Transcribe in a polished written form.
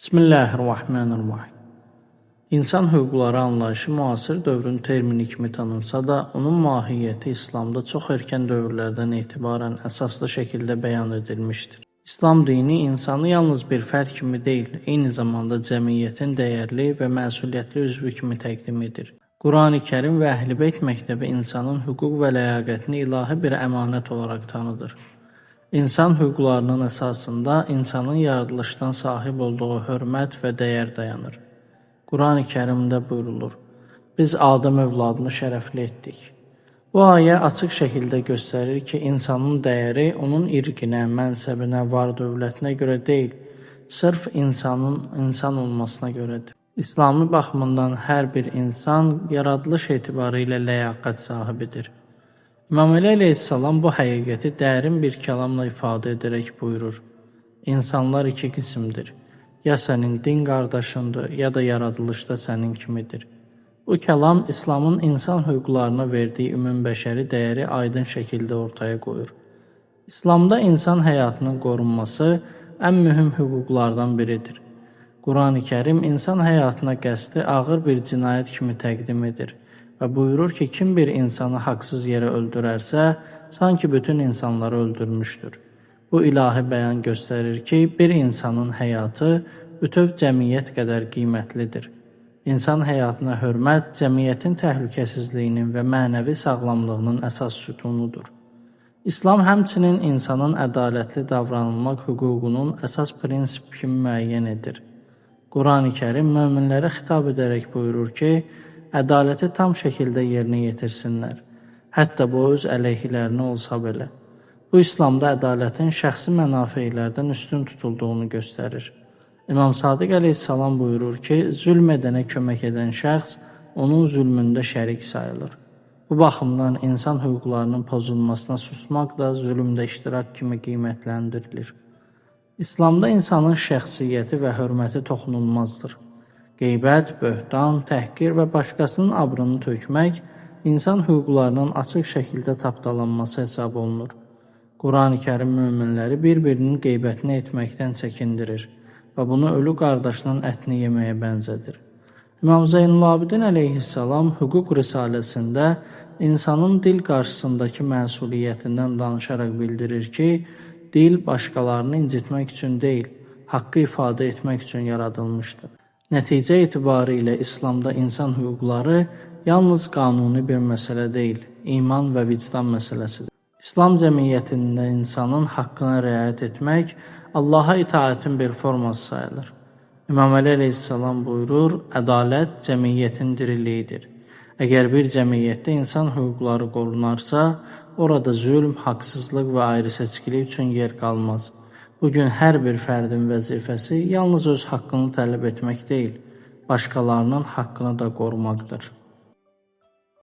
Bismillahirrahmanirrahim. İnsan hüquqları anlayışı müasir dövrün termini kimi tanınsa da, onun mahiyyəti İslamda çox erkən dövrlərdən etibarən əsaslı şəkildə bəyan edilmişdir. İslam dini insanı yalnız bir fərd kimi deyil, eyni zamanda cəmiyyətin dəyərli və məsuliyyətli üzvü kimi təqdim edir. Qurani Kərim və Əhl-i Beyt məktəbi insanın hüquq və ləyaqətini ilahi bir əmanət olaraq tanıdır. İnsan hüquqlarının əsasında insanın yaradılışdan sahib olduğu hörmət və dəyər dayanır. Qurani Kərimdə buyurulur: Biz Adəm övladını şərəfli etdik. Bu ayə açıq şəkildə göstərir ki, insanın dəyəri onun irqinə, mənsəbinə, var-dövlətinə görə deyil, sırf insan olmasına görədir. İslami baxımından hər bir insan yaradılış etibarı ilə ləyaqət sahibidir. İmam Əli əleyhissalam bu həqiqəti dərin bir kəlamla ifadə edərək buyurur: İnsanlar iki qismdir. Ya sənin din qardaşındır, ya da yaradılışda sənin kimidir. Bu kəlam İslamın insan hüquqlarına verdiyi ümumbəşəri dəyəri aydın şəkildə ortaya qoyur. İslamda insan həyatının qorunması ən mühüm hüquqlardan biridir. Qurani Kərim insan həyatına qəsdi ağır bir cinayət kimi təqdim edir və buyurur ki, kim bir insanı haqsız yerə öldürərsə, sanki bütün insanları öldürmüşdür. Bu ilahi bəyan göstərir ki, bir insanın həyatı bütöv cəmiyyət qədər qiymətlidir. İnsan həyatına hörmət cəmiyyətin təhlükəsizliyinin və mənəvi sağlamlığının əsas sütunudur. İslam həmçinin insanın ədalətli davranılmaq hüququnun əsas prinsip kimi müəyyən edir. Qurani Kərim möminlərə xitab edərək buyurur ki, ədaləti tam şəkildə yerinə yetirsinlər, hətta bu öz əleyhilərinə olsa belə. Bu, İslamda ədalətin şəxsi mənafeylərdən üstün tutulduğunu göstərir. İmam Sadiq əleyhissalam buyurur ki, zülm edənə kömək edən şəxs onun zülmündə şərik sayılır. Bu baxımdan insan hüquqlarının pozulmasına susmaq da zülmdə iştirak kimi qiymətləndirilir. İslamda insanın şəxsiyyəti və hörməti toxunulmazdır. Qeybət, böhtan, təhqir və başqasının abrını tökmək insan hüquqlarının açıq şəkildə tapdalanması hesab olunur. Qurani Kərim möminləri bir-birinin qeybətini etməkdən çəkindirir və bunu ölü qardaşının ətini yeməyə bənzədir. İmam Zeynulabidin əleyhissalam hüquq risaləsində insanın dil qarşısındakı məsuliyyətindən danışaraq bildirir ki, dil başqalarını incitmək üçün deyil, haqqı ifadə etmək üçün yaradılmışdır. Nəticə etibarı ilə İslamda insan hüquqları yalnız qanuni bir məsələ deyil, iman və vicdan məsələsidir. İslam cəmiyyətində insanın haqqına riayət etmək Allaha itaətin bir forması sayılır. İmam Əli əleyhissalam buyurur, ədalət cəmiyyətin diriliyidir. Əgər bir cəmiyyətdə insan hüquqları qorunarsa, orada zülm, haqsızlıq və ayrı-seçkilik üçün yer qalmaz. Bugün hər bir fərdin vəzifəsi yalnız öz haqqını tələb etmək deyil, başqalarının haqqını da qorumaqdır.